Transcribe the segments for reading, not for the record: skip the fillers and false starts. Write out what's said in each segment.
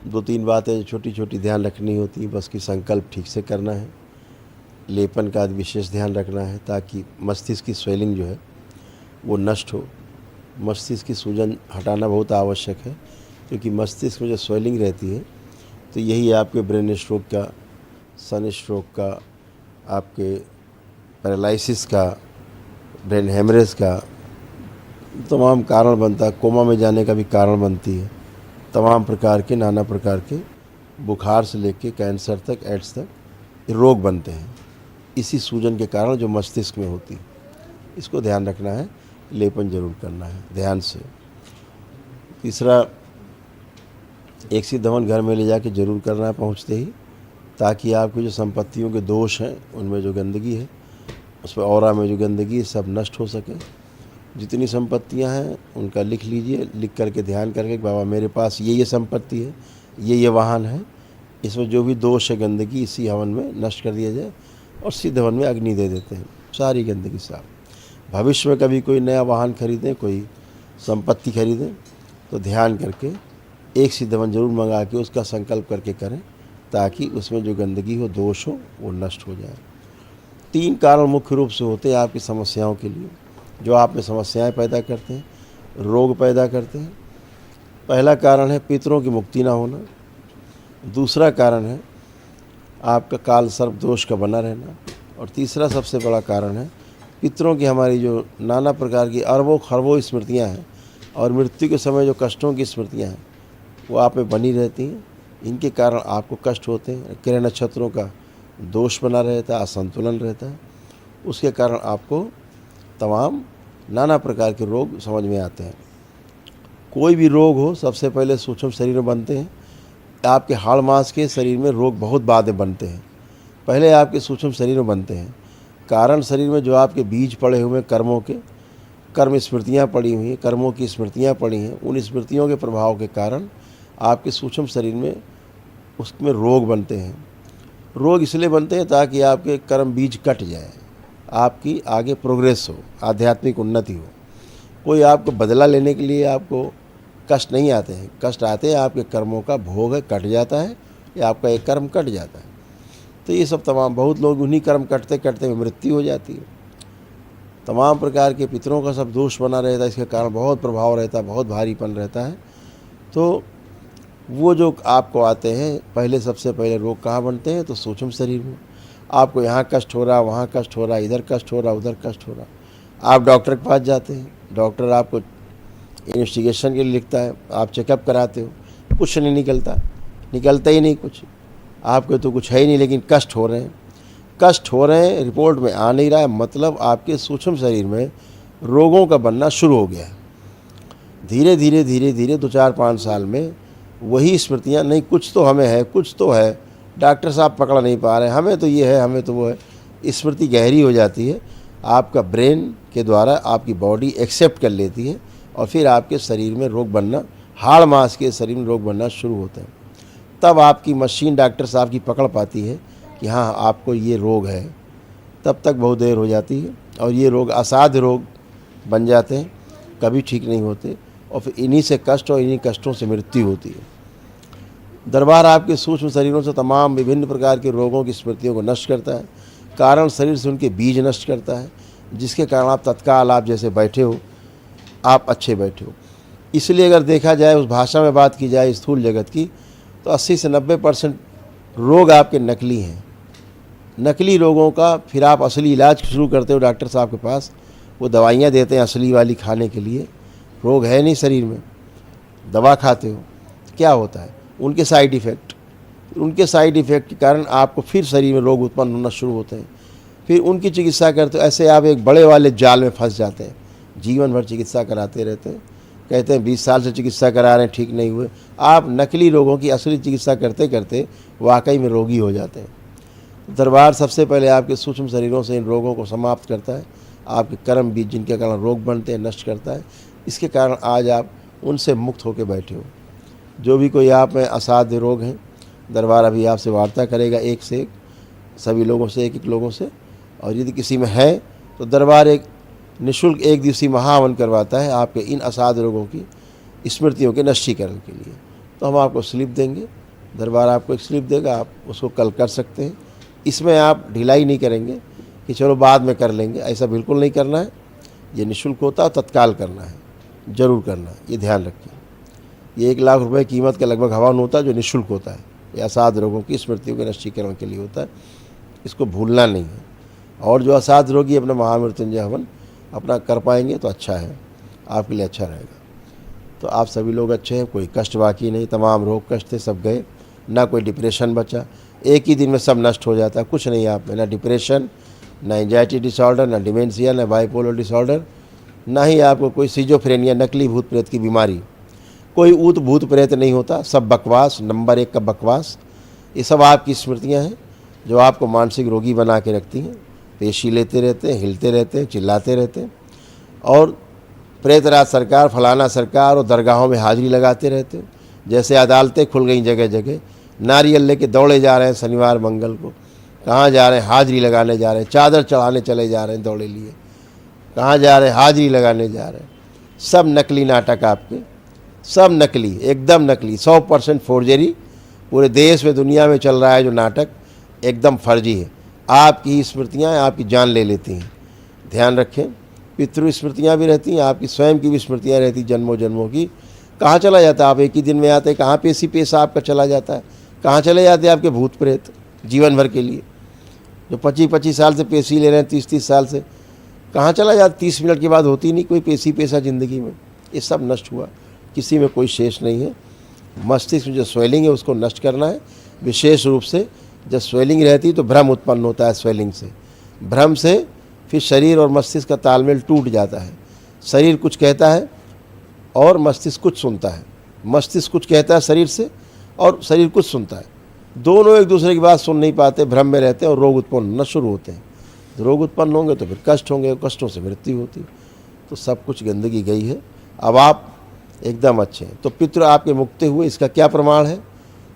2-3 बातें छोटी छोटी ध्यान रखनी होती है, बस कि संकल्प ठीक से करना है। लेपन का विशेष ध्यान रखना है ताकि मस्तिष्क की स्वेलिंग जो है वो नष्ट हो। मस्तिष्क की सूजन हटाना बहुत आवश्यक है, क्योंकि मस्तिष्क में जो स्वेलिंग रहती है तो यही आपके ब्रेन स्ट्रोक का, सन स्ट्रोक का, आपके पैरालिसिस का, ब्रेन हेमरेज का तमाम कारण बनता है। कोमा में जाने का भी कारण बनती है। तमाम प्रकार के, नाना प्रकार के, बुखार से लेके कैंसर तक, एड्स तक रोग बनते हैं इसी सूजन के कारण जो मस्तिष्क में होती है। इसको ध्यान रखना है, लेपन जरूर करना है ध्यान से। तीसरा, एक सिद्ध हवन घर में ले जाके जरूर करना है पहुँचते ही, ताकि आपकी जो संपत्तियों के दोष हैं, उनमें जो गंदगी है, उस पर ऑरा में जो गंदगी है, सब नष्ट हो सके। जितनी संपत्तियां हैं उनका लिख लीजिए, लिख करके ध्यान करके बाबा मेरे पास ये संपत्ति है, ये वाहन है, इसमें जो भी दोष है, गंदगी इसी हवन में नष्ट कर दिया जाए। और सिद्ध हवन में अग्नि दे देते हैं, सारी गंदगी साफ। भविष्य में कभी कोई नया वाहन खरीदें, कोई संपत्ति खरीदें, तो ध्यान करके एक सिद्ध हवन जरूर मंगा के उसका संकल्प करके करें, ताकि उसमें जो गंदगी हो, दोष हो, वो नष्ट हो जाए। 3 कारण मुख्य रूप से होते हैं आपकी समस्याओं के लिए, जो आप में समस्याएं पैदा करते हैं, रोग पैदा करते हैं। पहला कारण है पितरों की मुक्ति ना होना। दूसरा कारण है आपका काल सर्प दोष का बना रहना। और तीसरा सबसे बड़ा कारण है पितरों की हमारी जो नाना प्रकार की अरबों खरबों स्मृतियां हैं, और मृत्यु के समय जो कष्टों की स्मृतियां हैं, वो आप में बनी रहती हैं। इनके कारण आपको कष्ट होते हैं। किरण नक्षत्रों का दोष बना रहता है, असंतुलन रहता है, उसके कारण आपको तमाम नाना प्रकार के रोग समझ में आते हैं। कोई भी रोग हो, सबसे पहले सूक्ष्म शरीर में बनते हैं। आपके हाड़ मांस के शरीर में रोग बहुत बाद में बनते हैं, पहले आपके सूक्ष्म शरीर में बनते हैं। कारण शरीर में जो आपके बीज पड़े हुए कर्मों के, कर्म स्मृतियाँ पड़ी हुई हैं, कर्मों की स्मृतियाँ पड़ी हैं, उन स्मृतियों के प्रभाव के कारण आपके सूक्ष्म शरीर में उसमें रोग बनते हैं। रोग इसलिए बनते हैं ताकि आपके कर्म बीज कट जाए, आपकी आगे प्रोग्रेस हो, आध्यात्मिक उन्नति हो। कोई आपको बदला लेने के लिए आपको कष्ट नहीं आते हैं, कष्ट आते हैं आपके कर्मों का भोग है, कट जाता है, या आपका एक कर्म कट जाता है। तो ये सब तमाम, बहुत लोग उन्हीं कर्म कटते कटते मृत्यु हो जाती है। तमाम प्रकार के पितरों का सब दोष बना रहता है, इसके कारण बहुत प्रभाव रहता है, बहुत भारीपन रहता है। तो वो जो आपको आते हैं, पहले सबसे पहले रोग कहाँ बनते हैं, तो सूक्ष्म शरीर में। आपको यहाँ कष्ट हो रहा, वहाँ कष्ट हो रहा, इधर कष्ट हो रहा, उधर कष्ट हो रहा। आप डॉक्टर के पास जाते हैं, डॉक्टर आपको इन्वेस्टिगेशन के लिए लिखता है, आप चेकअप कराते हो, कुछ नहीं निकलता ही नहीं कुछ। आपको तो कुछ है ही नहीं, लेकिन कष्ट हो रहे हैं, रिपोर्ट में आ नहीं रहा है, मतलब आपके सूक्ष्म शरीर में रोगों का बनना शुरू हो गया है। धीरे धीरे 2-4-5 साल में वही स्मृतियाँ, नहीं कुछ तो हमें है, कुछ तो है, डॉक्टर साहब पकड़ नहीं पा रहे, हमें तो ये है, हमें तो वो है। स्मृति गहरी हो जाती है, आपका ब्रेन के द्वारा आपकी बॉडी एक्सेप्ट कर लेती है, और फिर आपके शरीर में रोग बनना, हाड़ मांस के शरीर में रोग बनना शुरू होता है। तब आपकी मशीन डॉक्टर साहब की पकड़ पाती है कि हाँ आपको ये रोग है। तब तक बहुत देर हो जाती है, और ये रोग असाध्य रोग बन जाते हैं, कभी ठीक नहीं होते, और फिर इन्हीं से कष्ट और इन्हीं कष्टों से मृत्यु होती है। दरबार आपके सूक्ष्म शरीरों से तमाम विभिन्न प्रकार के रोगों की स्मृतियों को नष्ट करता है। कारण शरीर से उनके बीज नष्ट करता है, जिसके कारण आप तत्काल, आप जैसे बैठे हो, आप अच्छे बैठे हो। इसलिए अगर देखा जाए, उस भाषा में बात की जाए स्थूल जगत की, तो 80 से 90% रोग आपके नकली हैं। नकली रोगों का फिर आप असली इलाज शुरू करते हो डॉक्टर साहब के पास, वो दवाइयाँ देते हैं असली वाली खाने के लिए। रोग है नहीं शरीर में, दवा खाते हो, क्या होता है, उनके साइड इफ़ेक्ट के कारण आपको फिर शरीर में रोग उत्पन्न होना शुरू होते हैं। फिर उनकी चिकित्सा करते हो, ऐसे आप एक बड़े वाले जाल में फंस जाते हैं। जीवन भर चिकित्सा कराते रहते हैं, कहते हैं 20 साल से चिकित्सा करा रहे हैं, ठीक नहीं हुए। आप नकली रोगों की असली चिकित्सा करते करते वाकई में रोगी हो जाते हैं। दरबार सबसे पहले आपके सूक्ष्म शरीरों से इन रोगों को समाप्त करता है, आपके कर्म बीज जिनके कारण रोग बनते हैं नष्ट करता है। इसके कारण आज आप उनसे मुक्त होकर बैठे हो। जो भी कोई आप में असाध्य रोग हैं, दरबार अभी आपसे वार्ता करेगा, एक से एक, सभी लोगों से, एक लोगों से। और यदि किसी में है तो दरबार एक निःशुल्क 1 दिवसीय महाहवन करवाता है आपके इन असाध्य रोगों की स्मृतियों के नष्टीकरण के लिए। तो हम आपको स्लिप देंगे, दरबार आपको एक स्लिप देगा, आप उसको कल कर सकते हैं। इसमें आप ढिलाई नहीं करेंगे कि चलो बाद में कर लेंगे, ऐसा बिल्कुल नहीं करना है। ये निःशुल्क होता है, तत्काल करना है, ज़रूर करना है, ये ध्यान रखिए। ये 1 लाख रुपए कीमत का लगभग हवन होता है जो निःशुल्क होता है। ये असाध रोगों की स्मृतियों के नष्टीकरण के लिए होता है, इसको भूलना नहीं है। और जो असाध रोगी अपना महामृत्युंजय हवन अपना कर पाएंगे तो अच्छा है, आपके लिए अच्छा रहेगा। तो आप सभी लोग अच्छे हैं, कोई कष्ट बाकी नहीं, तमाम रोग कष्ट थे सब गए, ना कोई डिप्रेशन बचा। एक ही दिन में सब नष्ट हो जाता है, कुछ नहीं आप में, ना डिप्रेशन, ना एंजाइटी डिसऑर्डर, ना डिमेंशिया, ना बाइपोलर डिसऑर्डर, ना ही आपको कोई सिजोफ्रेनिया, नकली भूत प्रेत की बीमारी। कोई ऊत भूत प्रेत नहीं होता, सब बकवास, नंबर 1 का बकवास। ये सब आपकी स्मृतियाँ हैं जो आपको मानसिक रोगी बना के रखती हैं। पेशी लेते रहते हैं, हिलते रहते हैं, चिल्लाते रहते हैं, और प्रेतराज सरकार, फलाना सरकार और दरगाहों में हाजिरी लगाते रहते हैं। जैसे अदालतें खुल गई जगह जगह, नारियल लेके दौड़े जा रहे हैं शनिवार मंगल को, कहाँ जा रहे हैं, हाजिरी लगाने जा रहे हैं, चादर चढ़ाने चले जा रहे हैं दौड़े लिए, कहाँ जा रहे हैं, हाजिरी लगाने जा रहे हैं। सब नकली नाटक आपके, सब नकली, एकदम नकली, 100% फोर्जरी। पूरे देश में दुनिया में चल रहा है जो नाटक, एकदम फर्जी है। आपकी स्मृतियाँ आपकी जान ले लेती हैं, ध्यान रखें। पितृ स्मृतियाँ भी रहती हैं, आपकी स्वयं की भी स्मृतियाँ रहती, जन्मों जन्मों की। कहाँ चला जाता है, आप एक ही दिन में आते हैं, कहाँ पेशी पेशा आपका चला जाता है, कहाँ चले जाते हैं आपके भूत प्रेत जीवन भर के लिए। जो 25-25 साल से पेशी ले रहे हैं, 30-30 साल से, कहाँ चला जाता, 30 मिनट के बाद होती नहीं कोई पेशी पेशा ज़िंदगी में। ये सब नष्ट हुआ, किसी में कोई शेष नहीं है। मस्तिष्क में जो स्वेलिंग है उसको नष्ट करना है। विशेष रूप से जब स्वेलिंग रहती है तो भ्रम उत्पन्न होता है, स्वेलिंग से, भ्रम से फिर शरीर और मस्तिष्क का तालमेल टूट जाता है। शरीर कुछ कहता है और मस्तिष्क कुछ सुनता है, मस्तिष्क कुछ कहता है शरीर से और शरीर कुछ सुनता है, दोनों एक दूसरे की बात सुन नहीं पाते, भ्रम में रहते हैं और रोग उत्पन्न होना शुरू होते हैं। रोग उत्पन्न होंगे तो फिर कष्ट होंगे, कष्टों से मृत्यु होती। तो सब कुछ गंदगी गई है, अब आप एकदम अच्छे हैं। तो पितृ आपके मुक्ति हुए, इसका क्या प्रमाण है?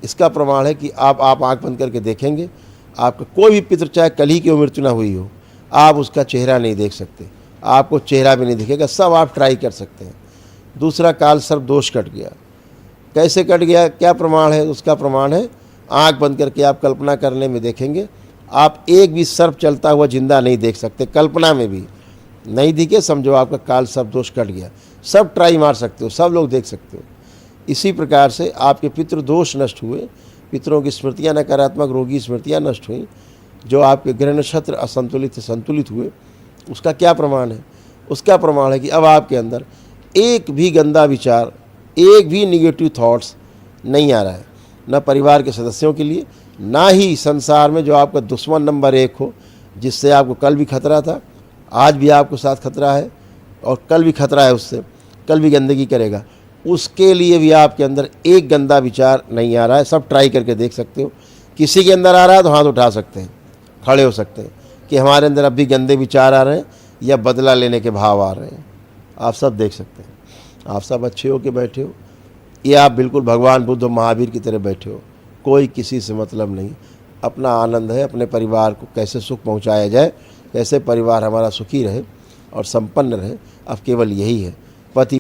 इसका प्रमाण है कि आप आंख बंद करके देखेंगे, आपका कोई भी पितृ चाहे कल ही की मृत्यु ना हुई हो, आप उसका चेहरा नहीं देख सकते, आपको चेहरा भी नहीं दिखेगा, सब आप ट्राई कर सकते हैं। दूसरा, काल सर्प दोष कट गया। कैसे कट गया, क्या प्रमाण है? उसका प्रमाण है, आंख बंद करके आप कल्पना करने में देखेंगे, आप एक भी सर्प चलता हुआ जिंदा नहीं देख सकते, कल्पना में भी नहीं दिखे, समझो आपका काल सर्प दोष कट गया। सब ट्राई मार सकते हो, सब लोग देख सकते हो। इसी प्रकार से आपके पितृ दोष नष्ट हुए, पितरों की स्मृतियाँ, नकारात्मक रोगी स्मृतियाँ नष्ट हुई। जो आपके ग्रह नक्षत्र असंतुलित संतुलित हुए, उसका क्या प्रमाण है? उसका प्रमाण है कि अब आपके अंदर एक भी गंदा विचार, एक भी निगेटिव थॉट्स नहीं आ रहा है, न परिवार के सदस्यों के लिए, ना ही संसार में जो आपका दुश्मन नंबर 1 हो, जिससे आपको कल भी खतरा था, आज भी आपको साथ खतरा है और कल भी खतरा है, उससे कल भी गंदगी करेगा, उसके लिए भी आपके अंदर एक गंदा विचार नहीं आ रहा है। सब ट्राई करके देख सकते हो। किसी के अंदर आ रहा है तो हाथ उठा सकते हैं, खड़े हो सकते हैं कि हमारे अंदर अब भी गंदे विचार आ रहे हैं या बदला लेने के भाव आ रहे हैं। आप सब देख सकते हैं, आप सब अच्छे हो के बैठे हो, ये आप बिल्कुल भगवान बुद्ध महावीर की तरह बैठे हो, कोई किसी से मतलब नहीं, अपना आनंद है। अपने परिवार को कैसे सुख पहुंचाया जाए, कैसे परिवार हमारा सुखी रहे और संपन्न रहे, अब केवल यही है। पति